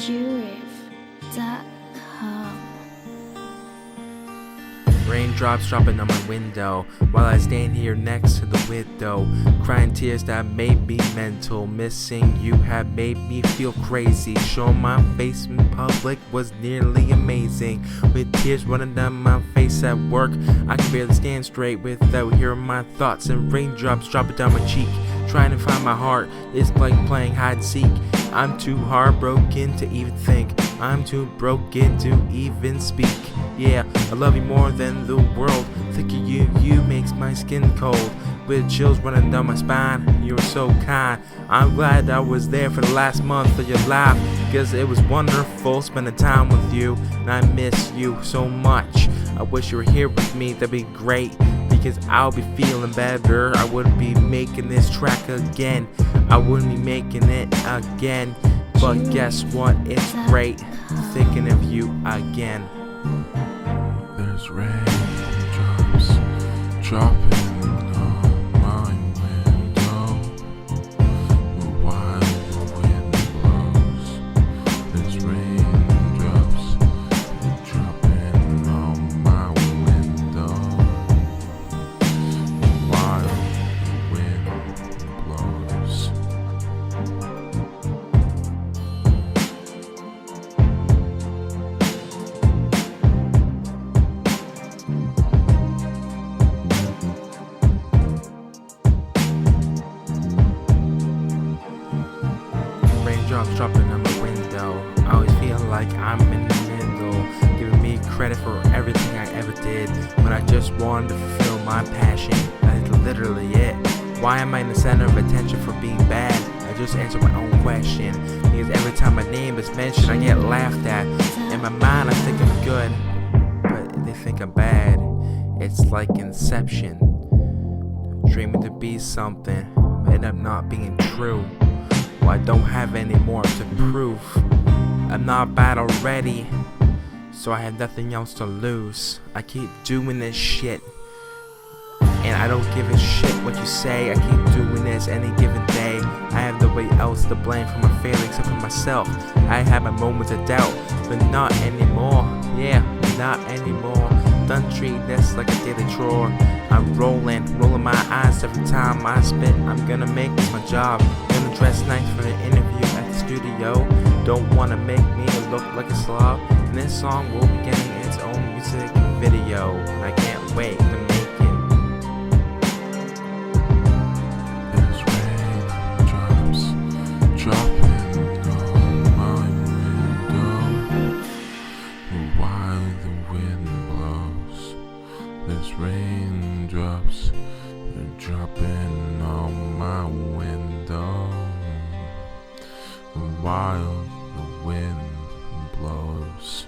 Jurif.com. Raindrops dropping on my window while I stand here next to the window, crying tears that made me mental. Missing you have made me feel crazy. Showing my face in public was nearly amazing. With tears running down my face at work, I can barely stand straight without hearing my thoughts, and raindrops dropping down my cheek. Trying to find my heart, it's like playing hide and seek. I'm too heartbroken to even think. I'm too broken to even speak. Yeah, I love you more than the world. Thinking you makes my skin cold. With chills running down my spine, you were so kind. I'm glad I was there for the last month of your life, cause it was wonderful spending time with you, and I miss you so much. I wish you were here with me, that'd be great, because I'll be feeling better. I wouldn't be making this track again. I wouldn't be making it again. But guess what? It's great thinking of you again. There's raindrops dropping on my window while the wind blows. There's raindrops dropping on my window while the wind blows. Raindrops dropping on my window. I always feel like I'm in the middle, giving me credit for everything I ever did, when I just wanted to fulfill my passion. That's literally it. Why am I in the center of attention for being bad? I just answer my own question, because every time my name is mentioned, I get laughed at. In my mind, I think I'm good, but they think I'm bad. It's like Inception, dreaming to be something, but end up not being true. I don't have any more to prove. I'm not bad already, so I have nothing else to lose. I keep doing this shit, and I don't give a shit what you say. I keep doing this any given day. I have nobody else to blame for my failings except for myself. I have my moments of doubt, but not anymore. Yeah, not anymore. Done treat this like a daily chore. I'm rolling my eyes every time I spit. I'm gonna make this my job. Gonna dress nice for the interview at the studio. Don't wanna make me look like a slob. And this song will be getting its own music video. I can't wait to make it. There's raindrops dropping on my window while the wind blows. There's raindrops dropping on my window while the wind blows.